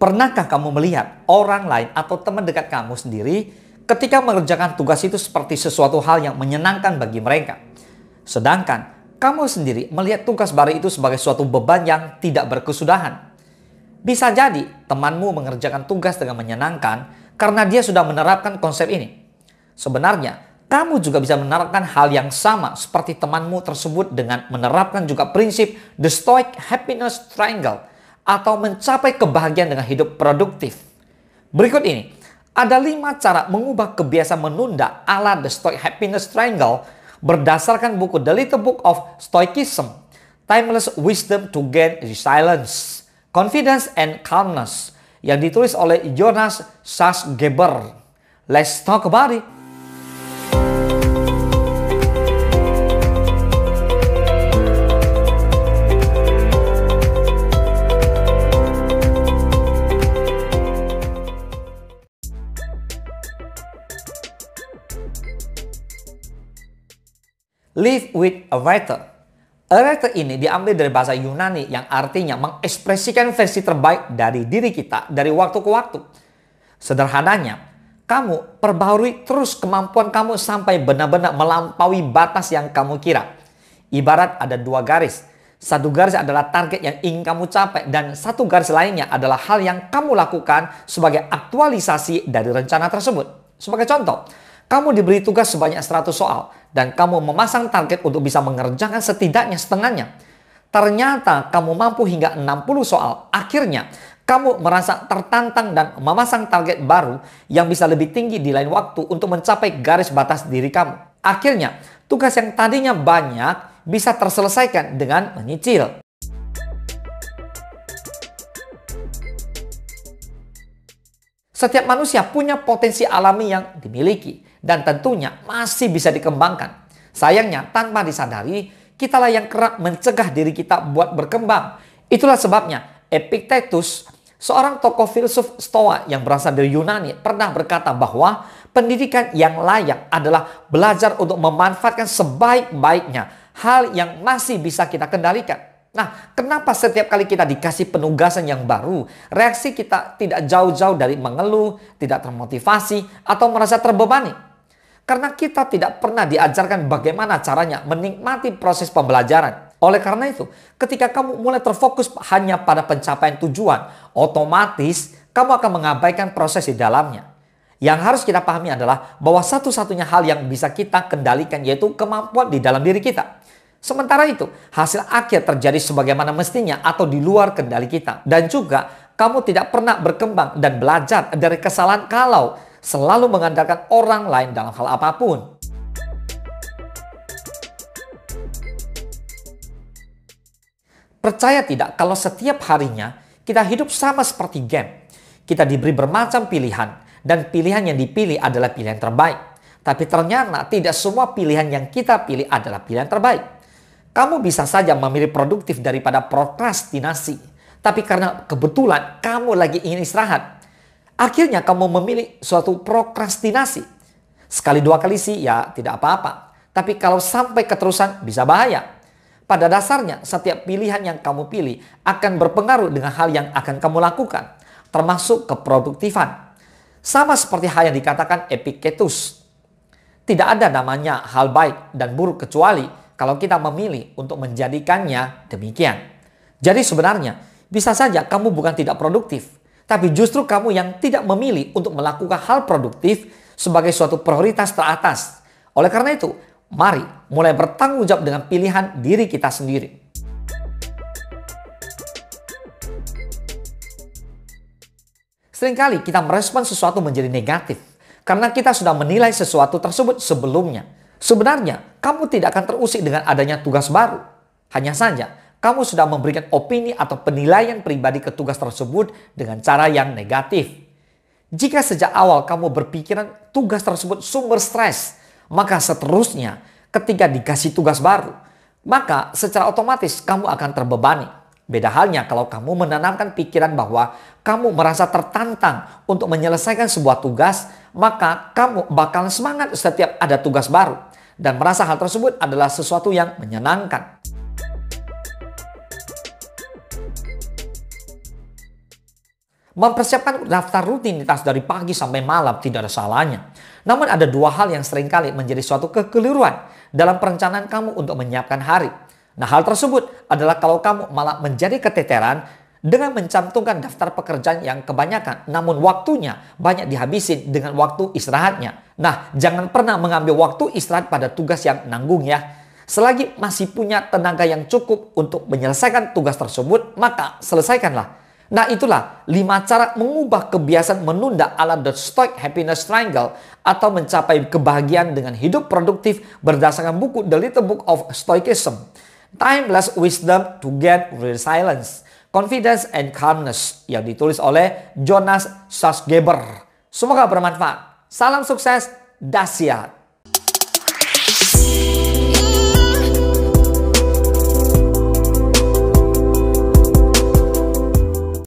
Pernahkah kamu melihat orang lain atau teman dekat kamu sendiri ketika mengerjakan tugas itu seperti sesuatu hal yang menyenangkan bagi mereka? Sedangkan kamu sendiri melihat tugas baru itu sebagai suatu beban yang tidak berkesudahan. Bisa jadi temanmu mengerjakan tugas dengan menyenangkan karena dia sudah menerapkan konsep ini. Sebenarnya, kamu juga bisa menerapkan hal yang sama seperti temanmu tersebut dengan menerapkan juga prinsip The Stoic Happiness Triangle atau mencapai kebahagiaan dengan hidup produktif. Berikut ini, ada 5 cara mengubah kebiasaan menunda ala The Stoic Happiness Triangle berdasarkan buku The Little Book of Stoicism, Timeless Wisdom to Gain Resilience, Confidence and Calmness yang ditulis oleh Jonas Salzgeber. Let's talk about it. Live with a writer. A writer ini diambil dari bahasa Yunani yang artinya mengekspresikan versi terbaik dari diri kita dari waktu ke waktu. Sederhananya, kamu perbaharui terus kemampuan kamu sampai benar-benar melampaui batas yang kamu kira. Ibarat ada 2 garis. Satu garis adalah target yang ingin kamu capai dan satu garis lainnya adalah hal yang kamu lakukan sebagai aktualisasi dari rencana tersebut. Sebagai contoh, kamu diberi tugas sebanyak 100 soal dan kamu memasang target untuk bisa mengerjakan setidaknya setengahnya. Ternyata kamu mampu hingga 60 soal. Akhirnya kamu merasa tertantang dan memasang target baru yang bisa lebih tinggi di lain waktu untuk mencapai garis batas diri kamu. Akhirnya tugas yang tadinya banyak bisa terselesaikan dengan menyicil. Setiap manusia punya potensi alami yang dimiliki dan tentunya masih bisa dikembangkan. Sayangnya tanpa disadari, kitalah yang kerap mencegah diri kita buat berkembang. Itulah sebabnya Epictetus, seorang tokoh filsuf Stoa yang berasal dari Yunani, pernah berkata bahwa pendidikan yang layak adalah belajar untuk memanfaatkan sebaik-baiknya hal yang masih bisa kita kendalikan. Nah, kenapa setiap kali kita dikasih penugasan yang baru, reaksi kita tidak jauh-jauh dari mengeluh, tidak termotivasi, atau merasa terbebani? Karena kita tidak pernah diajarkan bagaimana caranya menikmati proses pembelajaran. Oleh karena itu, ketika kamu mulai terfokus hanya pada pencapaian tujuan, otomatis kamu akan mengabaikan proses di dalamnya. Yang harus kita pahami adalah bahwa satu-satunya hal yang bisa kita kendalikan yaitu kemampuan di dalam diri kita. Sementara itu, hasil akhir terjadi sebagaimana mestinya atau di luar kendali kita. Dan juga, kamu tidak pernah berkembang dan belajar dari kesalahan kalau selalu mengandalkan orang lain dalam hal apapun. Percaya tidak kalau setiap harinya kita hidup sama seperti game. Kita diberi bermacam pilihan dan pilihan yang dipilih adalah pilihan terbaik. Tapi ternyata tidak semua pilihan yang kita pilih adalah pilihan terbaik. Kamu bisa saja memilih produktif daripada prokrastinasi. Tapi karena kebetulan kamu lagi ingin istirahat, akhirnya kamu memilih suatu prokrastinasi. Sekali 2 kali sih ya tidak apa-apa. Tapi kalau sampai keterusan bisa bahaya. Pada dasarnya setiap pilihan yang kamu pilih akan berpengaruh dengan hal yang akan kamu lakukan. Termasuk keproduktifan. Sama seperti hal yang dikatakan Epictetus. Tidak ada namanya hal baik dan buruk kecuali kalau kita memilih untuk menjadikannya demikian. Jadi sebenarnya bisa saja kamu bukan tidak produktif. Tapi justru kamu yang tidak memilih untuk melakukan hal produktif sebagai suatu prioritas teratas. Oleh karena itu, mari mulai bertanggung jawab dengan pilihan diri kita sendiri. Seringkali kita merespon sesuatu menjadi negatif karena kita sudah menilai sesuatu tersebut sebelumnya. Sebenarnya, kamu tidak akan terusik dengan adanya tugas baru. Hanya saja, kamu sudah memberikan opini atau penilaian pribadi ke tugas tersebut dengan cara yang negatif. Jika sejak awal kamu berpikiran tugas tersebut sumber stres, maka seterusnya ketika dikasih tugas baru, maka secara otomatis kamu akan terbebani. Beda halnya kalau kamu menanamkan pikiran bahwa kamu merasa tertantang untuk menyelesaikan sebuah tugas, maka kamu bakal semangat setiap ada tugas baru dan merasa hal tersebut adalah sesuatu yang menyenangkan. Mempersiapkan daftar rutinitas dari pagi sampai malam tidak ada salahnya. Namun ada dua hal yang seringkali menjadi suatu kekeliruan dalam perencanaan kamu untuk menyiapkan hari. Nah, hal tersebut adalah kalau kamu malah menjadi keteteran dengan mencantumkan daftar pekerjaan yang kebanyakan, namun waktunya banyak dihabisin dengan waktu istirahatnya. Nah, jangan pernah mengambil waktu istirahat pada tugas yang nanggung ya. Selagi masih punya tenaga yang cukup untuk menyelesaikan tugas tersebut, maka selesaikanlah. Nah, itulah 5 cara mengubah kebiasaan menunda ala The Stoic Happiness Triangle atau mencapai kebahagiaan dengan hidup produktif berdasarkan buku The Little Book of Stoicism. Timeless Wisdom to Get Resilience, Confidence and Calmness yang ditulis oleh Jonas Salzgeber. Semoga bermanfaat. Salam sukses, dahsyat.